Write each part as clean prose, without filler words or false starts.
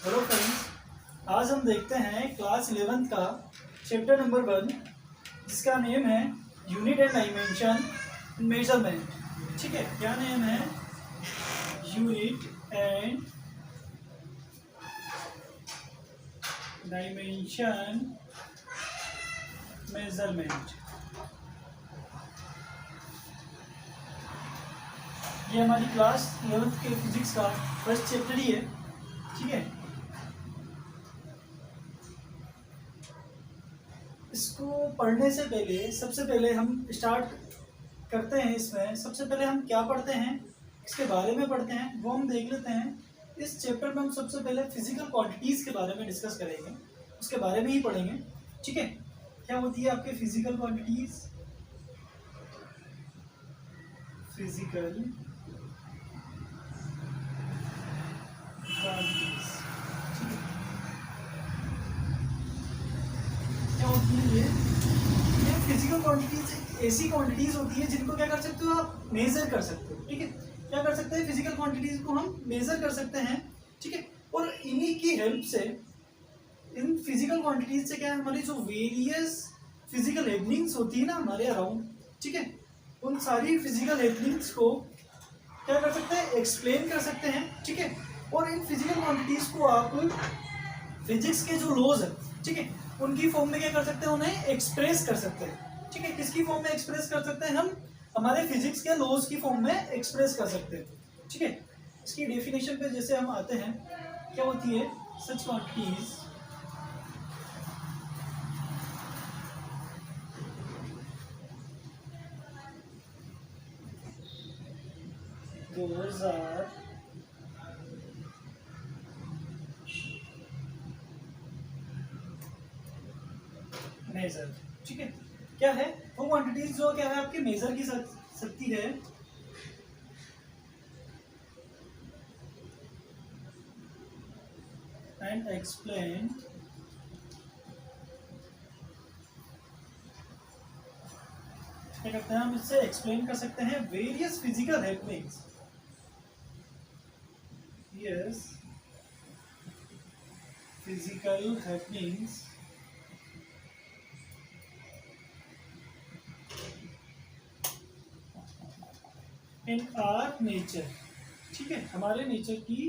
Hello friends, आज हम देखते हैं क्लास 11 का चैप्टर नंबर 1 जिसका नेम है यूनिट एंड डायमेंशन मेजरमेंट। ठीक है, क्या नेम है? Unit and dimension measurement. ये हमारी क्लास 11 के फिजिक्स का फर्स्ट चैप्टर ही है। ठीक है, इसको पढ़ने से पहले सबसे पहले हम स्टार्ट करते हैं। इसमें सबसे पहले हम क्या पढ़ते हैं, इसके बारे में पढ़ते हैं, वो हम देख लेते हैं। इस चैप्टर में हम सबसे पहले फिजिकल क्वांटिटीज़ के बारे में डिस्कस करेंगे, उसके बारे में ही पढ़ेंगे। ठीक है, क्या होती है आपके फिजिकल क्वांटिटीज़? फिजिकल क्वांटिटीज़, ठीक है, क्या होती है ये फिजिकल क्वांटिटीज ऐसी क्वांटिटीज होती है जिनको क्या कर सकते हो आप? मेजर कर सकते हो। ठीक है, क्या कर सकते हैं? फिजिकल क्वांटिटीज को हम मेजर कर सकते हैं। ठीक है, और इन्हीं की हेल्प से, इन फिजिकल क्वांटिटीज से क्या है, हमारी जो वेरियस फिजिकल हैपनिंग्स होती है ना हमारे अराउंड, ठीक है, उन सारी फिजिकल हैपनिंग्स को क्या कर सकते हैं? एक्सप्लेन कर सकते हैं। ठीक है, और इन फिजिकल क्वांटिटीज को आप फिजिक्स के जो लॉज है, ठीक है, उनकी फॉर्म में क्या कर सकते हैं? उन्हें एक्सप्रेस कर सकते हैं। ठीक है, किसकी फॉर्म में एक्सप्रेस कर सकते हैं? हम हमारे फिजिक्स के लॉज की फॉर्म में एक्सप्रेस कर सकते हैं। ठीक है, इसकी डेफिनेशन पे जैसे हम आते हैं, क्या होती है? सच क्वांटिटीज those are मेजर। ठीक है, क्या है वो क्वांटिटीज जो क्या है आपके मेजर की सकती है? एंड एक्सप्लेन क्या करते हैं हम? इससे एक्सप्लेन कर सकते हैं various physical happenings. Yes, physical happenings in are nature. ठीक है, हमारे नेचर की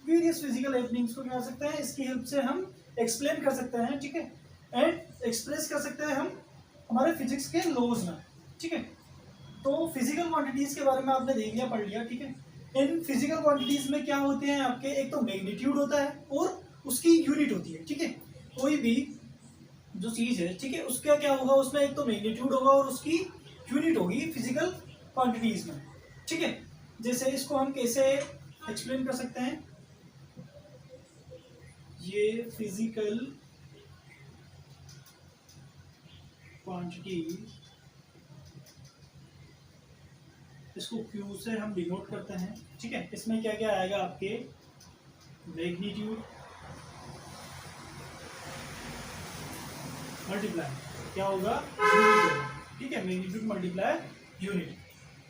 वेरियस फिजिकल हैपनिंग्स को क्या कर सकते हैं? इसकी हेल्प से हम एक्सप्लेन कर सकते हैं। ठीक है, एंड एक्सप्रेस कर सकते हैं हम हमारे फिजिक्स के लॉज में। ठीक है, तो फिजिकल क्वांटिटीज के बारे में आपने देख लिया, पढ़ लिया। ठीक है, इन फिजिकल क्वांटिटीज में क्या होते हैं आपके? एक तो मैग्नीट्यूड होता है और उसकी यूनिट होती है। ठीक है, कोई भी जो चीज है, ठीक है, उसका क्या होगा? उसमें एक तो मैग्नीट्यूड होगा और उसकी यूनिट होगी फिजिकल क्वांटिटीज में। ठीक है, जैसे इसको हम कैसे एक्सप्लेन कर सकते हैं? ये फिजिकल क्वांटिटी, इसको Q से हम डिनोट करते हैं। ठीक है, इसमें क्या क्या आएगा आपके? मैग्नीट्यूड मल्टीप्लाई क्या होगा? यूनिट होगा। ठीक है, मैग्नीट्यूड मल्टीप्लाई यूनिट।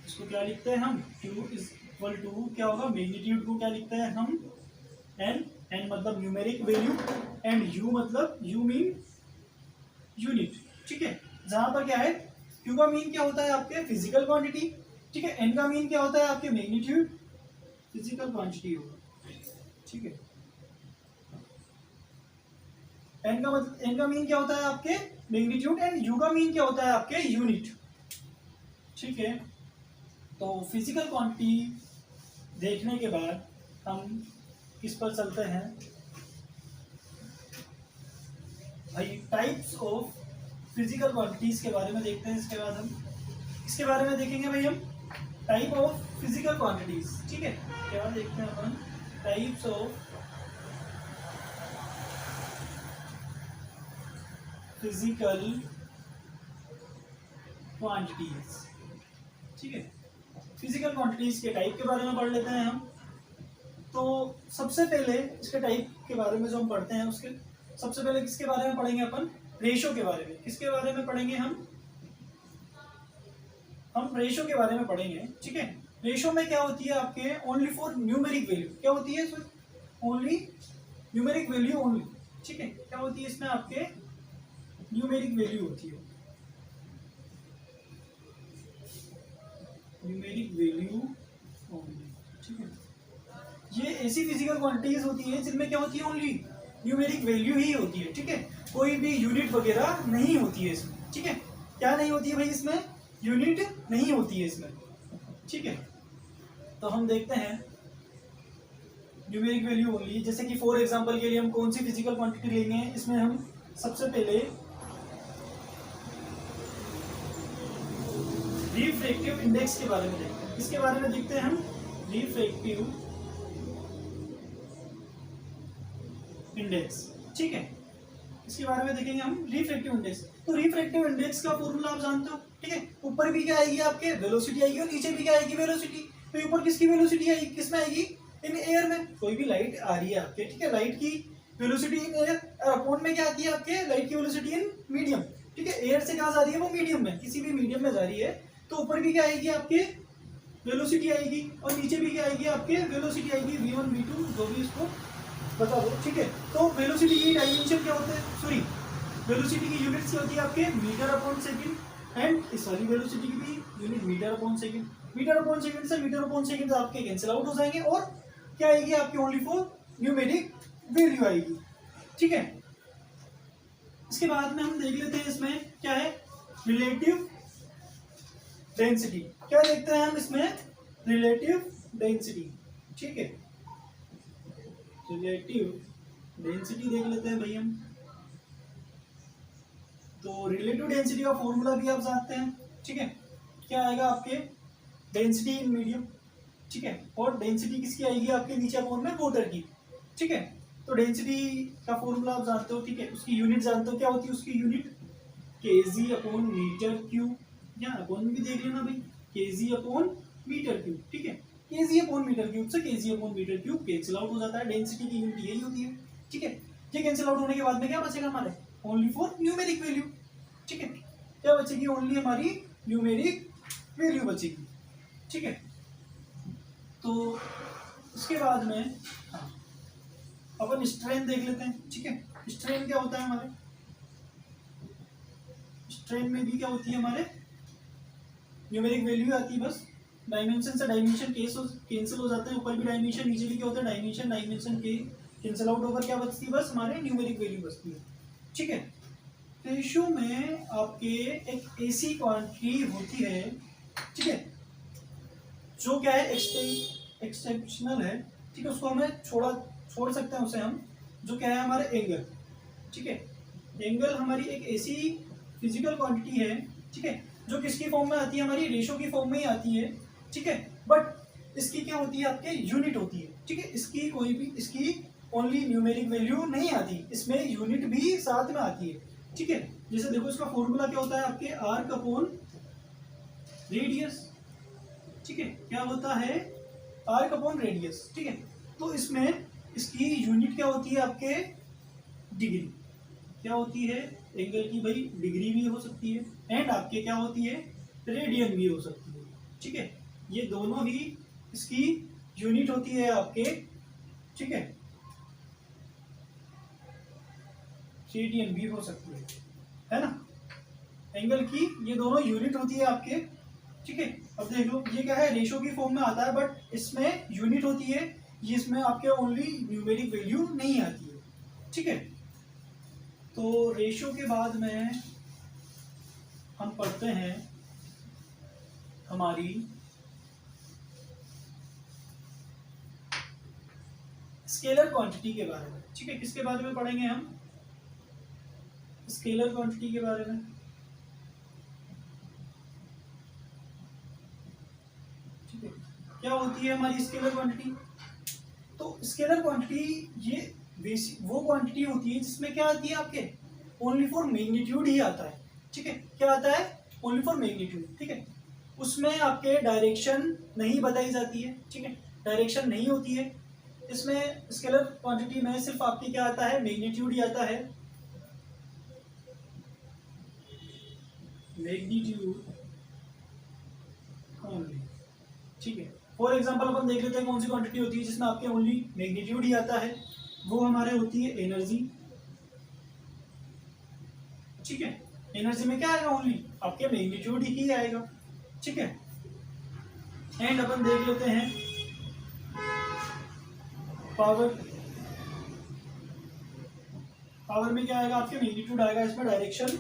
इसको क्या लिखते हैं हम? Q इज इक्वल टू क्या होगा? मैग्नीट्यूड को क्या लिखते हैं हम? एन। एन मतलब न्यूमेरिक वैल्यू, एंड यू मतलब यू मीन यूनिट। ठीक है, जहां पर क्या है, Q का मीन क्या होता है आपके? Physical quantity. ठीक है, एन का मीन क्या होता है आपके? मैग्नीट्यूड, फिजिकल क्वांटिटी होगा। ठीक है, एन का मतलब, एन का मीन क्या होता है आपके? मैग्नीट्यूड, एंड यू का मीन क्या होता है आपके? यूनिट। ठीक है, तो फिजिकल क्वांटिटी देखने के बाद हम किस पर चलते हैं भाई? टाइप्स ऑफ फिजिकल क्वांटिटीज के बारे में देखते हैं। इसके बाद हम इसके बारे में देखेंगे भाई, हम टाइप ऑफ फिजिकल क्वांटिटीज। ठीक है, क्या देखते हैं अपन? Types of physical quantities. ठीक है, फिजिकल क्वांटिटीज के टाइप के बारे में पढ़ लेते हैं हम। तो सबसे पहले इसके टाइप के बारे में जो हम पढ़ते हैं, उसके सबसे पहले किसके बारे में पढ़ेंगे अपन? रेशो के बारे में। किसके बारे में पढ़ेंगे हम रेशो के बारे में पढ़ेंगे। ठीक है, रेशो में क्या होती है आपके? Only for numeric value. क्या होती है? ओनली न्यूमेरिक वैल्यू ओनली, ठीक है। क्या होती है इसमें आपके न्यूमेरिक वैल्यू होती है, न्यूमेरिक वैल्यू ओनली, ठीक है। ये ऐसी फिजिकल क्वांटिटीज होती है जिनमें क्या होती है, ओनली न्यूमेरिक वैल्यू ही होती है, ठीक है। कोई भी यूनिट वगैरह नहीं होती है इसमें, ठीक है। क्या नहीं होती है भाई इसमें, यूनिट नहीं होती है इसमें, ठीक है। तो हम देखते हैं न्यूमेरिक वैल्यू ओनली, जैसे कि फॉर एग्जांपल के लिए हम कौन सी फिजिकल क्वांटिटी लेंगे, इसमें हम सबसे पहले रिफ्रैक्टिव इंडेक्स के बारे में देखते हैं। इसके बारे में देखते हैं हम रिफ्रैक्टिव इंडेक्स, ठीक है। इसके बारे में देखेंगे हम रिफ्रैक्टिव इंडेक्स। तो रिफ्रैक्टिव इंडेक्स का फॉर्मूला आप जानते हो, ठीक है। ऊपर भी क्या आएगी आपके वेलोसिटी आएगी और नीचे भी क्या आएगी वेलोसिटी। तो ऊपर किसकी वेलोसिटी आएगी, किसमें आएगी, इन एयर में। कोई भी लाइट आ रही है आपके, ठीक है, लाइट की वेलोसिटी इन एयर, और अपॉन में क्या आती है आपके लाइट की वेलोसिटी इन मीडियम, ठीक है। एयर से कहाँ जा रही है, वो मीडियम में, किसी भी मीडियम में जा रही है। तो ऊपर भी क्या आएगी आपके वेलोसिटी आएगी और नीचे भी क्या आएगी आपके वेलोसिटी आएगी, v1 v2 जो भी इसको बता दो, ठीक है। तो वेलोसिटी की डायमेंशन क्या होता है, सॉरी वेलोसिटी की यूनिट्स क्या होती है आपके मीटर अपॉन सेकंड, एंड इस वाली वेलोसिटी की भी unit metre upon second. Metre upon second से मीटर अपॉन सेकंड आपके कैंसिल आउट हो जाएंगे और क्या आएगी आपकी ओनली फॉर न्यूमेरिक वैल्यू आएगी, ठीक है। इसके बाद में हम देख लेते हैं इसमें क्या है, रिलेटिव डेंसिटी। क्या देखते हैं हम इसमें, रिलेटिव डेंसिटी, ठीक है। रिलेटिव डेंसिटी देख लेते हैं भाई हम। तो रिलेटिव डेंसिटी का फॉर्मूला भी आप जानते हैं, ठीक है। क्या आएगा आपके डेंसिटी इन मीडियम, ठीक है। और डेंसिटी किसकी आएगी आपके नीचे अपॉन में वाटर की, ठीक है। तो डेंसिटी का फॉर्मूला आप जानते हो, ठीक है। उसकी यूनिट जानते हो, क्या होती है उसकी unit, KG upon metre cube, या अपॉन में भी देख लेना भाई, केजी अपॉन मीटर क्यूब, ठीक है। केजी अपॉन मीटर क्यूब से KG upon metre cube cancel out हो जाता है। डेंसिटी की यूनिट यही होती है, ठीक है। ये कैंसिल आउट होने के बाद में क्या बचेगा हमारे, ओनली फॉर न्यूमेरिक वैल्यू, ठीक है। क्या बचेगी, ओनली हमारी न्यूमेरिक वैल्यू बचेगी, ठीक है। तो उसके बाद में हाँ, अपन स्ट्रेन देख लेते हैं, ठीक है। स्ट्रेन क्या होता है हमारे, स्ट्रेन में भी क्या होती है हमारे न्यूमेरिक वैल्यू आती है, बस डायमेंशन से डायमेंशन कैंसिल हो जाते हैं, ऊपर भी डायमेंशन नीचे भी क्या होता है डायमेंशन, डायमेंशन के कैंसिल आउट होकर क्या बचती है, बस हमारे न्यूमेरिक वैल्यू बचती है, ठीक है। रेशियो में आपके एक ऐसी क्वांटिटी होती है, ठीक है, जो क्या है एक्सेप्शनल है, ठीक है। उसको हमें छोड़ सकते हैं उसे हम, जो क्या है हमारे एंगल, ठीक है। एंगल हमारी एक ऐसी फिजिकल क्वांटिटी है, ठीक है, जो किसकी फॉर्म में आती है, हमारी रेशो की फॉर्म में ही आती है, ठीक है। बट इसकी क्या होती है आपके यूनिट होती है, ठीक है। इसकी कोई भी इसकी ओनली न्यूमेरिक वैल्यू नहीं आती, इसमें यूनिट भी साथ में आती है, ठीक है। जैसे देखो इसका फॉर्मूला क्या होता है आपके आर्क अपॉन रेडियस, ठीक है। क्या होता है, आर्क अपॉन रेडियस, ठीक है। तो इसमें इसकी यूनिट क्या होती है आपके डिग्री, क्या होती है एंगल की भाई, डिग्री भी हो सकती है, एंड आपके क्या होती है रेडियन भी हो सकती है, ठीक है। ये दोनों ही इसकी यूनिट होती है आपके, ठीक है। रेडियन भी हो सकती है ना, एंगल की ये दोनों यूनिट होती है आपके, ठीक है। अब देख लो ये क्या है, रेशो की फॉर्म में आता है, बट इसमें यूनिट होती है, ये इसमें आपके ओनली न्यूमेरिक वैल्यू नहीं आती है, ठीक है। तो रेशो के बाद में हम पढ़ते हैं हमारी स्केलर क्वांटिटी के बारे में, ठीक है। किसके बारे में पढ़ेंगे हम, स्केलर क्वांटिटी के बारे में, ठीक है। क्या होती है हमारी स्केलर क्वांटिटी, तो स्केलर क्वांटिटी ये वो क्वांटिटी होती है जिसमें क्या आती है आपके ओनली फॉर मैग्नीट्यूड ही आता है, ठीक है। क्या आता है, ओनली फॉर मैग्नीट्यूड, ठीक है। उसमें आपके डायरेक्शन नहीं बताई जाती है, ठीक है, डायरेक्शन नहीं होती है इसमें। स्केलर क्वांटिटी में सिर्फ आपकी क्या आता है, मैग्नीट्यूड ही आता है, मैग्नीट्यूड ओनली, ठीक है। फॉर एग्जांपल अपन देख लेते हैं कौन सी क्वांटिटी होती है जिसमें आपके ओनली मैग्नीट्यूड ही आता है। वो हमारे होती है एनर्जी। ठीक है, एनर्जी में क्या आएगा, ओनली आपके मैग्नीट्यूड ही आएगा। ठीक है, एंड अपन देख लेते हैं पावर। पावर में क्या आएगा, आपके मैग्नीट्यूड आएगा, इसमें डायरेक्शन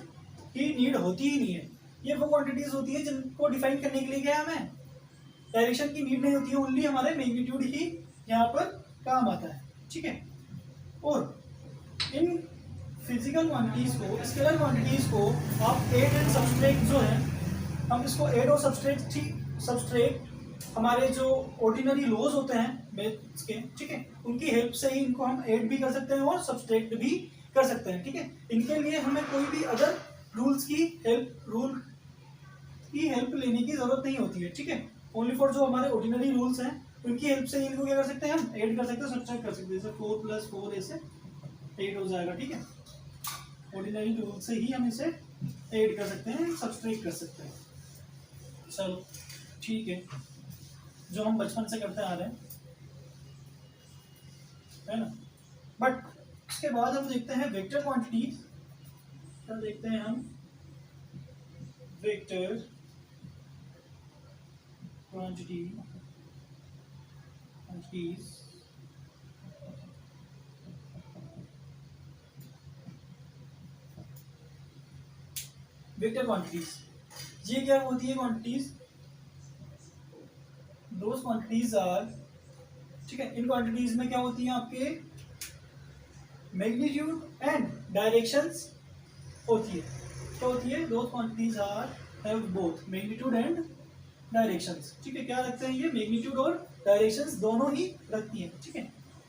की नीड होती ही नहीं है। ये वो क्वांटिटीज होती है जिनको डिफाइन करने के लिए क्या हमें डायरेक्शन की नीड नहीं होती है, ओनली हमारे मैग्नीट्यूड ही यहाँ पर काम आता है। ठीक है, और इन फिजिकल क्वांटिटीज को, स्केलर क्वांटिटीज को आप एड एंड सब्सट्रैक्ट जो है, हम इसको एड और सब्सट्रैक्ट हमारे जो ऑर्डिनरी लॉज होते हैं मैथ्स के, ठीक है, उनकी हेल्प से ही इनको हम ऐड भी कर सकते हैं और सब्सट्रैक्ट भी कर सकते हैं। ठीक है, इनके लिए हमें कोई भी अदर रूल की हेल्प लेने की जरूरत नहीं होती है। ठीक है, ओनली फॉर जो हमारे ऑर्डिनरी रूल्स हैं उनकी हेल्प से इनको क्या कर सकते हैं, हम ऐड कर सकते हैं, सब्सट्रैक्ट कर सकते हैं। जैसे 4 + 4 ऐसे 8 हो जाएगा। ठीक है, ऑर्डिनरी रूल से ही हम इसे ऐड कर सकते हैं, सब्सट्रैक्ट कर सकते हैं। चलो ठीक है, जो हम बचपन से करते आ रहे हैं, है ना। बट इसके बाद हम देखते हैं वेक्टर क्वांटिटी। क्या देखते हैं हम, वेक्टर क्वांटिटीज। वेक्टर क्वांटिटीज, ये क्या होती है क्वांटिटीज, दोज क्वांटिटीज आर, ठीक है, इन क्वांटिटीज में क्या होती है आपके मैग्नीट्यूड एंड डायरेक्शंस होती है। क्या होती है, those quantities are have both magnitude and directions. ठीक है, क्या रखते हैं ये, मैग्नीट्यूड और डायरेक्शंस दोनों ही रखती है। ठीक है,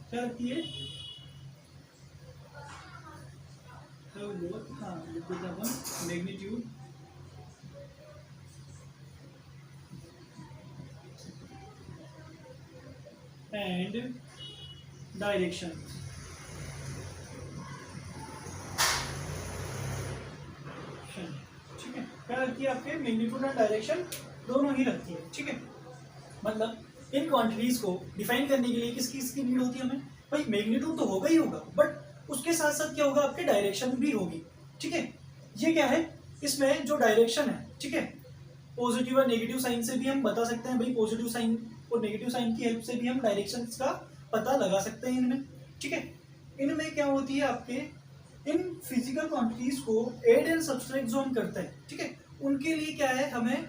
क्या रखती है, हाँ लिख देते हैं मैग्नीट्यूड एंड डायरेक्शन। ठीक है, क्या रखती है आपके मैग्नीट्यूड एंड डायरेक्शन दोनों ही रखती है। ठीक है, मतलब इन क्वांटिटीज को डिफाइन करने के लिए किसकी नीड होती है हमें, भाई मैग्नीट्यूड तो होगा ही होगा, बट उसके साथ साथ क्या होगा, आपके डायरेक्शन भी होगी। ठीक है, ये क्या है, इसमें जो डायरेक्शन है, ठीक है, पॉजिटिव और नेगेटिव साइन से भी हम बता सकते हैं, भाई पॉजिटिव साइन और नेगेटिव साइन की हेल्प से भी हम डायरेक्शंस का पता लगा सकते हैं इनमें। ठीक है, इनमें क्या होती है आपके, इन फिजिकल क्वांटिटीज को ऐड एंड सब्सट्रैक्ट जो हम करते हैं, ठीक है, उनके लिए क्या है, हमें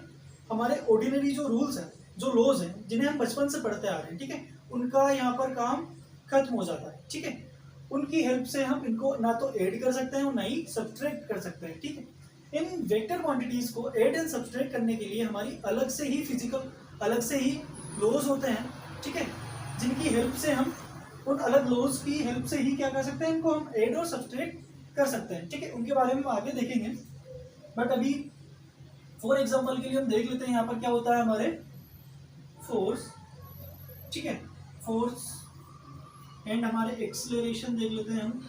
हमारे ऑर्डिनरी जो रूल्स हैं, जो लॉज हैं, जिन्हें हम बचपन से पढ़ते आ रहे हैं, ठीक है, उनका यहाँ पर काम खत्म हो जाता है। ठीक है, उनकी हेल्प से हम इनको ना तो ऐड कर सकते हैं और ना ही सब्सट्रैक्ट कर सकते हैं। ठीक है, इन वेक्टर क्वांटिटीज को ऐड एंड सब्सट्रैक्ट करने के लिए हमारी अलग से ही अलग से ही लॉज होते हैं। ठीक है, जिनकी हेल्प से हम उन अलग लॉज की हेल्प से ही क्या कर सकते हैं, इनको हम ऐड और सब्सट्रैक्ट कर सकते हैं। ठीक है, उनके बारे में हम आगे देखेंगे, बट अभी फॉर एग्जांपल के लिए हम देख लेते हैं यहाँ पर क्या होता है हमारे फोर्स। ठीक है, फोर्स एंड हमारे एक्सीलरेशन देख लेते हैं हम।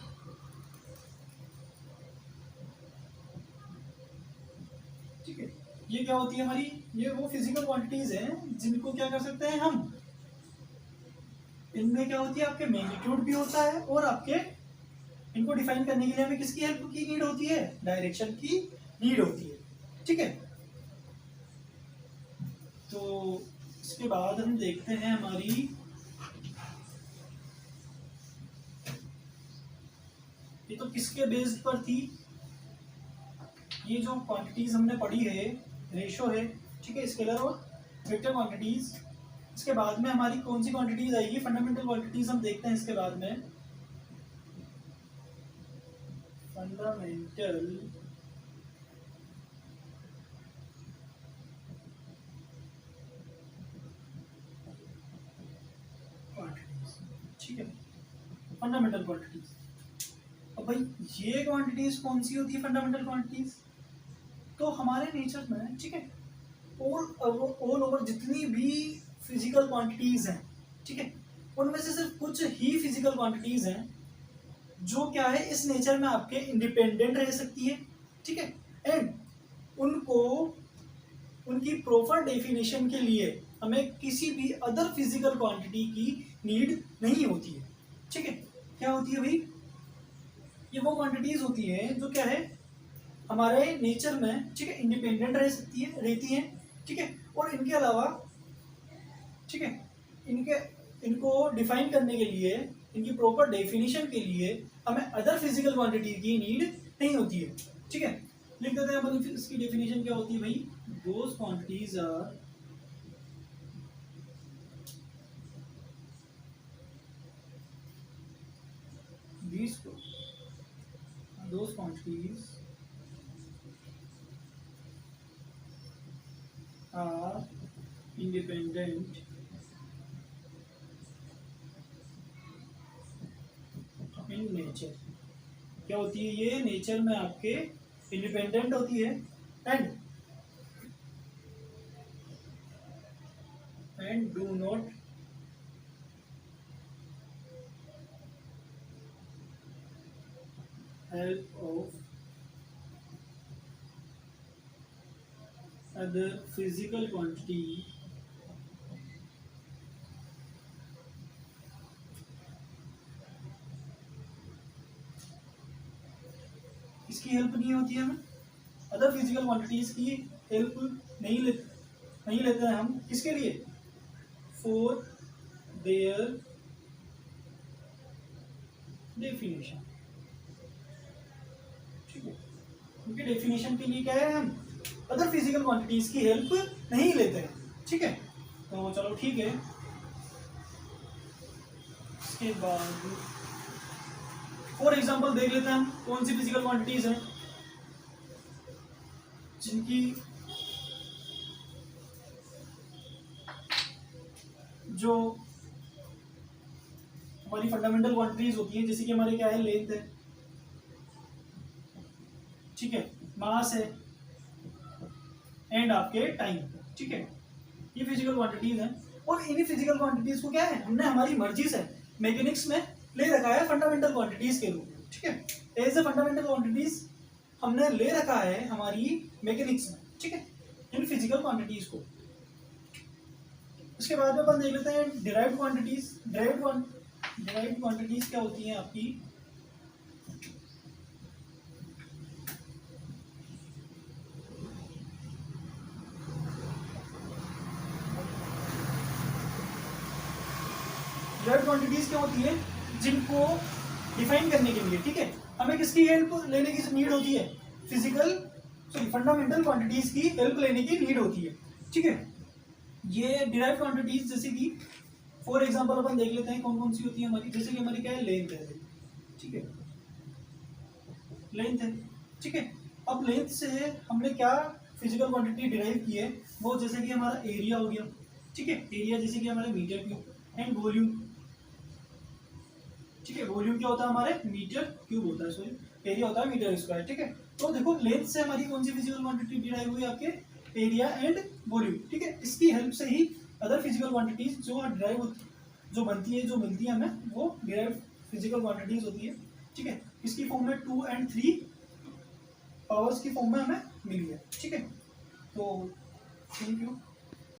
ठीक है, ये क्या होती है हमारी, ये वो फिजिकल क्वांटिटीज हैं जिनको क्या कर सकते हैं हम, इनमें क्या होती है, आपके मैग्नीट्यूड भी होता है और आपके इनको डिफाइन करने के लिए हमें किसकी हेल्प की नीड होती है, डायरेक्शन की नीड होती है। ठीक है, तो इसके बाद हम देखते हैं हमारी ये तो किसके बेस्ड पर थी, ये जो क्वांटिटीज हमने पढ़ी है, रेशो है। ठीक है, स्केलर और वेक्टर क्वांटिटीज। इसके बाद में हमारी कौन सी क्वांटिटीज आएगी, फंडामेंटल क्वांटिटीज हम देखते हैं इसके बाद में। Fundamental quantities. ठीक है, फंडामेंटल क्वांटिटीज। अब भाई ये क्वांटिटीज कौन सी होती है, फंडामेंटल क्वांटिटीज, तो हमारे नेचर में, ठीक है, ऑल ओवर जितनी भी फिजिकल क्वांटिटीज हैं, ठीक है, उनमें से सिर्फ कुछ ही फिजिकल क्वांटिटीज हैं जो क्या है, इस नेचर में आपके इंडिपेंडेंट रह सकती है। ठीक है, एंड उनको उनकी प्रॉपर डेफिनेशन के लिए हमें किसी भी अदर फिजिकल क्वांटिटी की नीड नहीं होती है। ठीक है, क्या होती है भाई, ये वो क्वांटिटीज होती है जो क्या है हमारे नेचर में, ठीक है, इंडिपेंडेंट रह सकती है, रहती है, ठीक है, और इनके अलावा, ठीक है, इनको डिफाइन करने के लिए, इनकी प्रॉपर डेफिनेशन के लिए हमें अदर फिजिकल क्वांटिटी की नीड नहीं होती है, ठीक है। लिख देते हैं अपन इसकी डेफिनेशन क्या होती है भाई, those quantities are those quantities are independent in nature। क्या होती है ये, नेचर में आपके इंडिपेंडेंट होती है and do not help of other physical quantity इसकी हेल्प नहीं होती है, हमें अदर फिजिकल क्वांटिटीज की हेल्प नहीं लेते हैं हम, किसके लिए, फॉर देयर डेफिनेशन, ठीक है, उनके डेफिनेशन के लिए क्या है, हम अदर फिजिकल क्वांटिटीज की हेल्प नहीं लेते हैं, ठीक है। तो चलो ठीक है, इसके बाद फॉर एग्जांपल देख लेते हैं हम कौन सी फिजिकल क्वांटिटीज हैं जिनकी जो हमारी फंडामेंटल क्वांटिटीज होती हैं, जैसे कि हमारे क्या है, लेंथ है, ठीक है, मास है एंड आपके टाइम, ठीक है, ये फिजिकल क्वांटिटीज हैं। और इन्हीं फिजिकल क्वांटिटीज को क्या है, हमने हमारी मर्जी से मैकेनिक्स में ले रखा है फंडामेंटल क्वांटिटीज के रूप में, ठीक है, एज ए फंडामेंटल क्वांटिटीज हमने ले रखा है हमारी मैकेनिक्स में, ठीक है, इन फिजिकल क्वांटिटीज को। उसके बाद में अपन देख लेते हैं डिराइव्ड क्वांटिटीज। डिराइव्ड क्वांटिटीज क्या होती हैं आपकी, डिराइव्ड क्वांटिटीज क्या होती है, जिनको डिफाइन करने के लिए, ठीक है, हमें किसकी हेल्प लेने की नीड होती है, फंडामेंटल क्वांटिटीज की हेल्प लेने की नीड होती है, ठीक है। ये डिराइव्ड क्वांटिटीज जैसे कि फॉर एग्जांपल अपन देख लेते हैं कौन कौन सी होती है हमारी, जैसे कि हमारी क्या है, लेंथ है, ठीक है, लेंथ है, ठीक है। अब लेंथ से हमने क्या फिजिकल क्वांटिटी डिराइव की है, वो जैसे कि हमारा एरिया हो गया, ठीक है, एरिया जैसे कि हमारे मीटर क्यूब एंड वॉल्यूम, ठीक है, वॉल्यूम क्या होता है हमारे, मीटर क्यूब होता है, सॉरी, एरिया होता है मीटर स्क्वायर, ठीक है। तो देखो लेंथ से हमारी कौन सी फिजिकल क्वांटिटी डिराइव हुई, आपके एरिया एंड वॉल्यूम, ठीक है। इसकी हेल्प से ही अदर फिजिकल क्वांटिटीज जो डिराइव, जो बनती है, जो मिलती है हमें, वो डिराइव फिजिकल क्वांटिटीज होती है, ठीक है। इसकी फॉर्म में 2 और 3 पावर्स की फॉर्म में हमें मिली है, ठीक है। तो थैंक यू।